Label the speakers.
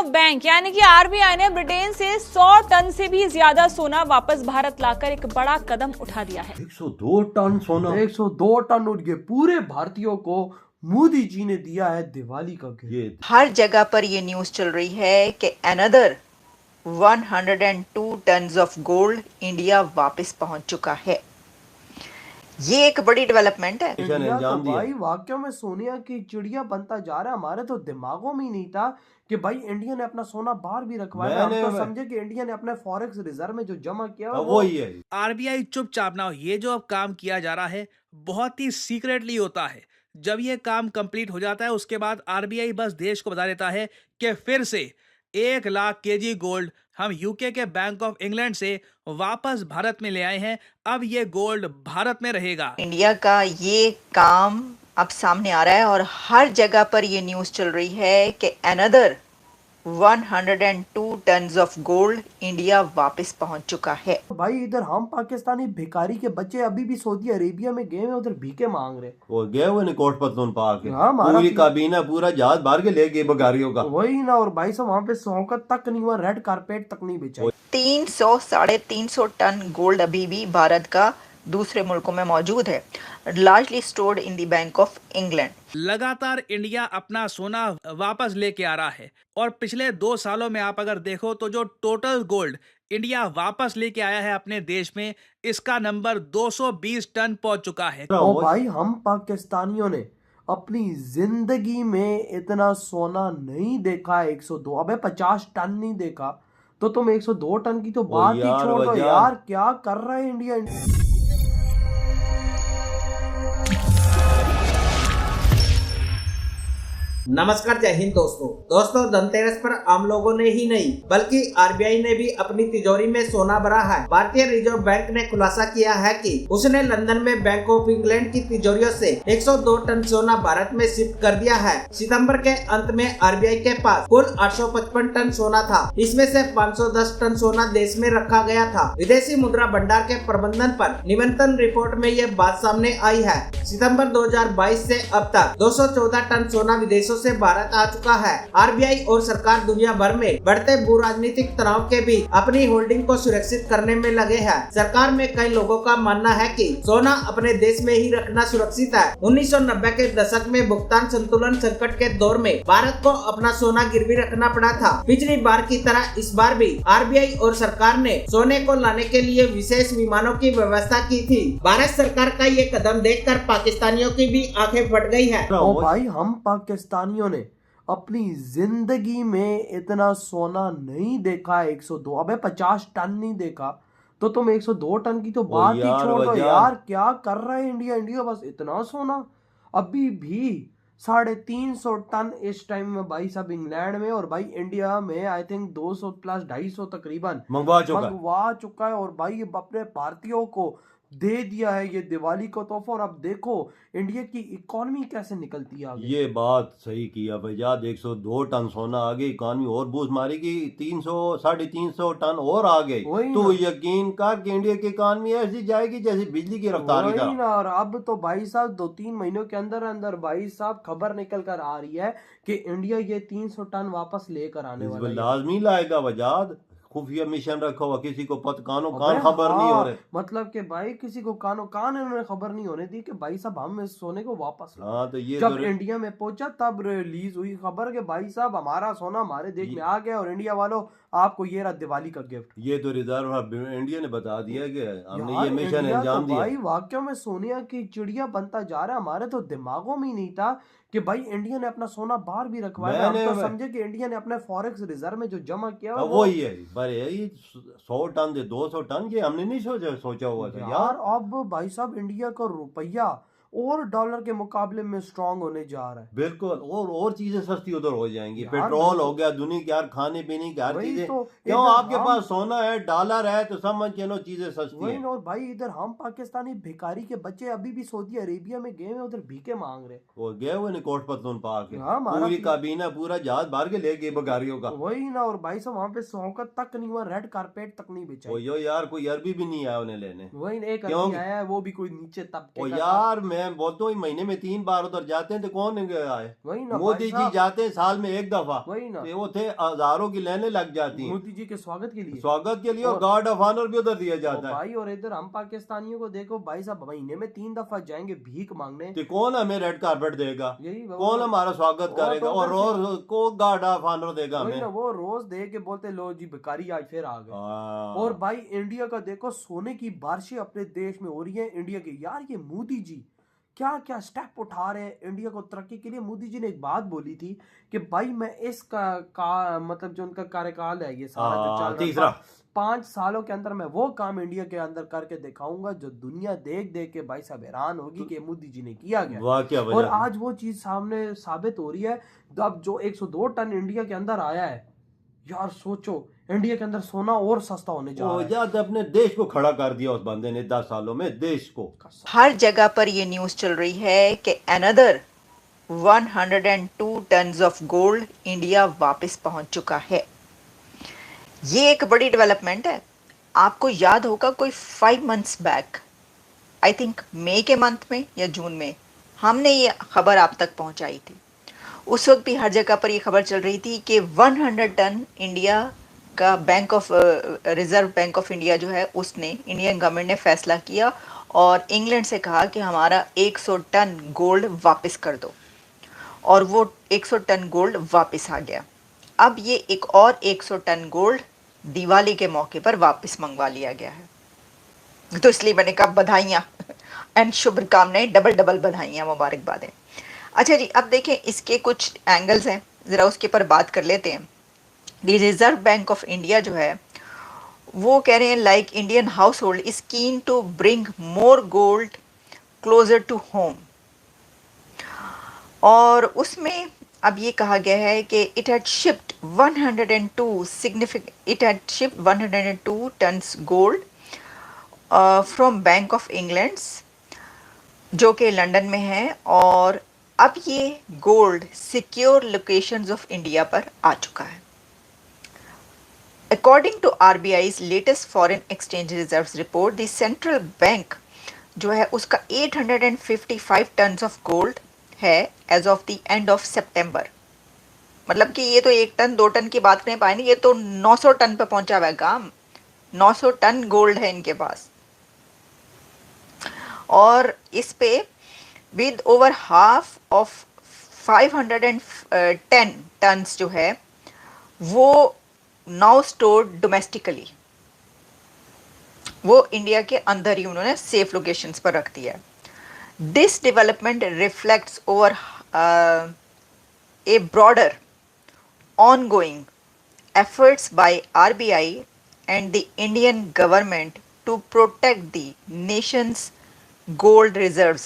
Speaker 1: Bank यानी कि RBI ने ब्रिटेन से 100 टन से भी ज्यादा सोना वापस भारत लाकर एक बड़ा कदम उठा दिया है।
Speaker 2: 102 टन सोना।
Speaker 3: 102 टन उठ गए। पूरे भारतीयों को मोदी जी ने दिया है दिवाली का गिफ्ट।
Speaker 4: हर जगह पर ये न्यूज चल रही है कि another 102 turns of gold India वापस पहुंच चुका है। ये एक बड़ी डेवलपमेंट है।
Speaker 3: इंडिया तो भाई वाकई में सोनिया की चिड़िया बनता जा रहा है। हमारे तो दिमागों में ही नहीं था कि भाई इंडिया ने अपना सोना बाहर भी रखवाया। हम तो समझे कि इंडिया ने अपने फॉरेक्स रिजर्व में जो जमा किया
Speaker 2: वो ही है।
Speaker 5: आरबीआई चुपचाप ना हो, ये जो अब काम किया जा रहा है बहुत ही सीक्रेटली होता है। जब ये काम कंप्लीट हो जाता है उसके बाद आरबीआई बस देश को बता देता है कि फिर से 1,00,000 केजी गोल्ड हम यूके के बैंक ऑफ इंग्लैंड से वापस भारत में ले आए हैं। अब ये गोल्ड भारत में रहेगा।
Speaker 4: इंडिया का ये काम अब सामने आ रहा है और हर जगह पर ये न्यूज चल रही है कि another 102 turns of gold India वापस पहुंच चुका है।
Speaker 3: भाई इधर हम पाकिस्तानी भिखारी के बच्चे अभी भी सऊदी अरेबिया में गए हैं, उधर भीखे मांग रहे।
Speaker 2: वो गए हुए ने कोट पतलून पा के।
Speaker 3: हाँ,
Speaker 2: पूरी काबीना पूरा जहाज बाहर के ले गए बगारियों का।
Speaker 3: वही ना। और भाई साहब वहाँ पे शौकत तक नहीं हुआ, रेड कारपेट तक नहीं बिछाई।
Speaker 4: 300-350 टन गोल्ड अभी भी भारत का दूसरे मुल्कों में मौजूद है, largely stored in the bank of England.
Speaker 5: लगातार इंडिया अपना सोना वापस लेके आ रहा है और पिछले 2 सालों में आप अगर देखो तो जो टोटल गोल्ड इंडिया वापस लेके आया है अपने देश में, इसका नंबर 220 टन पहुंच चुका है।
Speaker 3: ओ भाई हम पाकिस्तानियों ने अपनी जिंदगी में इतना सोना नहीं देखा। 102 अबे 50 टन नहीं देखा तो तुम 102 टन की तो बात ही छोड़ दो यार। क्या कर रहा है इंडिया।
Speaker 6: नमस्कार, जय हिंद दोस्तों धनतेरस पर आम लोगों ने ही नहीं बल्कि आरबीआई ने भी अपनी तिजोरी में सोना भरा है। भारतीय रिजर्व बैंक ने खुलासा किया है कि उसने लंदन में बैंक ऑफ इंग्लैंड की तिजोरियों से 102 टन सोना भारत में शिफ्ट कर दिया है। सितंबर के अंत में आरबीआई के पास कुल 855 टन सोना था। इसमें से 510 टन सोना देश में रखा गया था। विदेशी मुद्रा भंडार के प्रबंधन पर निबंधन रिपोर्ट में यह बात सामने आई है। सितंबर 2022 से अब तक 214 टन सोना विदेशों से भारत आ चुका है। आरबीआई और सरकार दुनिया भर में बढ़ते भू राजनीतिक तनाव के बीच अपनी होल्डिंग को सुरक्षित करने में लगे हैं। सरकार में कई लोगों का मानना है कि सोना अपने देश में ही रखना सुरक्षित है। 1990 के दशक में भुगतान संतुलन संकट के दौर में भारत को अपना सोना गिरवी रखना पड़ा था। पिछली बार की तरह इस बार भी आरबीआई और सरकार ने सोने को लाने के लिए विशेष विमानों की व्यवस्था की थी। भारत सरकार का ये कदम देखकर पाकिस्तानियों की भी आंखें फट गई है।
Speaker 3: ओ भाई हम पाकिस्तानियों ने अपनी जिंदगी में इतना सोना नहीं देखा। 102 अबे 50 टन नहीं देखा तो तुम 102 टन की तो बात ही छोड़ दो यार। क्या कर रहा है इंडिया। इंडिया बस इतना सोना अभी भी 350 टन इस टाइम में भाई साहब इंग्लैंड में। और भाई इंडिया में आई थिंक 200 प्लस 250 तकरीबन मंगवा चुका है। और भाई अपने भारतीयों को दे दिया है ये दिवाली को तोहफा। और अब देखो इंडिया की इकोनॉमी कैसे निकलती है आगे।
Speaker 2: ये बात सही किया भैया। 102 टन सोना आ गई, इकोनॉमी और बूस्ट मारेगी। 300-350 टन और आ गई तो यकीन कर कि इंडिया की इकोनॉमी ऐसी जाएगी जैसे बिजली की रफ्तार का।
Speaker 3: और अब तो भाई साहब 2-3 महीनों के अंदर अंदर भाई साहब खबर निकल कर आ रही है कि इंडिया ये 300 टन वापस लेकर आने वाला है।
Speaker 2: लाजमी लाएगा वजाद। खुफिया मिशन रखा हुआ, किसी को कानो कान खबर नहीं हो रहे।
Speaker 3: मतलब कि भाई किसी को कानो कान इन्होंने खबर नहीं होने दी कि भाई साहब हम इस सोने को वापस
Speaker 2: तो ये
Speaker 3: जब इंडिया में पहुंचा तब रिलीज हुई खबर कि भाई साहब हमारा सोना हमारे देश में आ गया और इंडिया वालों आपको ये रहा दिवाली का गिफ्ट।
Speaker 2: ये तो रिजर्व इंडिया ने बता दिया कि हमने ये मिशन अंजाम दिया।
Speaker 3: भाई वाकई में सोनिया की चिड़िया बनता जा रहा है। हमारे तो दिमागों में ही नहीं था कि भाई इंडिया ने अपना सोना बाहर भी रखवाया। हम तो समझे कि इंडिया ने अपने फॉरेक्स रिजर्व में जो जमा किया
Speaker 2: वो ही है। पर यही 100 टन से 200 टन ये हमने नहीं सोचा हुआ था यार।
Speaker 3: अब भाई साहब इंडिया का रुपया और डॉलर के मुकाबले में स्ट्रांग होने जा रहा है।
Speaker 2: बिल्कुल। और चीजें सस्ती उधर हो जाएंगी। पेट्रोल हो गया, दुनिया की यार खाने पीने की हर चीजें। क्यों आपके पास सोना है, डॉलर है तो समझ चलो चीजें सस्ती हैं।
Speaker 3: और भाई इधर हम पाकिस्तानी भिखारी के बच्चे अभी भी सऊदी अरेबिया में गए हैं, उधर भीखे मांग रहे।
Speaker 2: वो गए हुए ने कोट पतलून पा के। पूरी काबीना पूरा जहाज बाहर के ले गए बगारियों का।
Speaker 3: वही ना। और भाई साहब वहाँ पे शौकत तक नहीं हुआ, रेड कारपेट तक नहीं बिछाई।
Speaker 2: यार कोई अरबी भी नहीं आया उन्हें लेने।
Speaker 3: वही एक आया है वो भी कोई नीचे तबके का।
Speaker 2: यार मैं बोलता हूँ महीने में 3 बार उधर जाते हैं तो कौन आए?
Speaker 3: वही ना
Speaker 2: मोदी
Speaker 3: भाई
Speaker 2: जी
Speaker 3: साहब,
Speaker 2: जाते हैं साल में एक दफा,
Speaker 3: वही ना
Speaker 2: तो वो थे हजारों की लाइनें लग जाती हैं
Speaker 3: मोदी जी के स्वागत के लिए।
Speaker 2: स्वागत के लिए, और
Speaker 3: और-
Speaker 2: गार्ड ऑफ ऑनर भी उधर दिया
Speaker 3: ओ
Speaker 2: जाता है।
Speaker 3: भाई, और इधर हम पाकिस्तानियों को देखो भाई साहब, महीने में 3 दफा जाएंगे भीख मांगने।
Speaker 2: तो कौन हमें रेड कारपेट देगा?
Speaker 3: यही
Speaker 2: कौन हमारा स्वागत
Speaker 3: और
Speaker 2: करेगा?
Speaker 3: तो
Speaker 2: और
Speaker 3: उधर
Speaker 2: रोज को गार्ड ऑफ ऑनर देगा
Speaker 3: वही
Speaker 2: हमें?
Speaker 3: ना, वो रोज दे के बोलते लो जी भिखारी आज फिर आ गए।
Speaker 2: हाँ।
Speaker 3: और भाई इंडिया का देखो, सोने की बारिशें अपने देश में हो रही है इंडिया के। यार ये मोदी जी क्या क्या स्टेप उठा रहे हैं इंडिया को तरक्की के लिए। मोदी जी ने एक बात बोली थी कि भाई मैं इस का मतलब जो उनका कार्यकाल है ये सारा जो चल रहा
Speaker 2: तीसरा।
Speaker 3: है 5 सालों के अंदर मैं वो काम इंडिया के अंदर करके दिखाऊंगा जो दुनिया देख देख के भाई साहब हैरान होगी कि मोदी जी ने किया गया।
Speaker 2: वाह क्या
Speaker 3: और
Speaker 2: वजह
Speaker 3: आज वो चीज सामने साबित हो रही है। अब जो 102 टन इंडिया के अंदर आया है, यार सोचो इंडिया के अंदर सोना और सस्ता होने जा रहा है।
Speaker 2: याद अपने देश को खड़ा कर दिया उस बंदे ने 10 सालों में, देश को।
Speaker 4: हर जगह पर ये न्यूज़ चल रही है कि another 102 turns of gold India वापस पहुंच चुका है। ये एक बड़ी डेवलपमेंट है। आपको याद होगा कोई 5 मंथ्स बैक, आई थिंक मई के मंथ में या जून में, हमने ये खबर आप तक पहुंचाई थी। उस वक्त भी हर जगह पर ये खबर चल रही थी कि 100 टन इंडिया का रिजर्व बैंक ऑफ इंडिया जो है उसने, इंडियन गवर्नमेंट ने फैसला किया और इंग्लैंड से कहा कि हमारा 100 टन गोल्ड वापस कर दो, और वो 100 टन गोल्ड वापस आ गया। अब ये एक और 100 टन गोल्ड दिवाली के मौके पर वापस मंगवा लिया गया है। तो इसलिए मैंने कहा बधाइयाँ एंड शुभकामनाएं, डबल डबल बधाइयाँ, मुबारकबाद है। अच्छा जी, अब देखें इसके कुछ एंगल्स हैं, ज़रा उसके पर बात कर लेते हैं। रिजर्व बैंक ऑफ इंडिया जो है वो कह रहे हैं like Indian household is keen to bring more gold closer to home, और उसमें अब ये कहा गया है कि it had shipped 102 tons gold from Bank of England जो कि लंदन में है, और अब ये gold secure locations of India पर आ चुका है। According to RBI's latest foreign exchange reserves report, the central bank जो है उसका 855 टन्स ऑफ गोल्ड है as of the end of सितंबर। मतलब कि ये तो 1 टन 2 टन की बात नहीं पाएंगे, ये तो 900 टन पे पहुंचा हुआ है काम। 900 टन गोल्ड है इनके पास, और इस पे with over half of 510 tons जो है वो नाउ स्टोर्ड डोमेस्टिकली, वो इंडिया के अंदर ही उन्होंने सेफ लोकेशंस पर रख दिया है। This development reflects over A broader ongoing efforts by RBI and the Indian government to protect the nation's gold reserves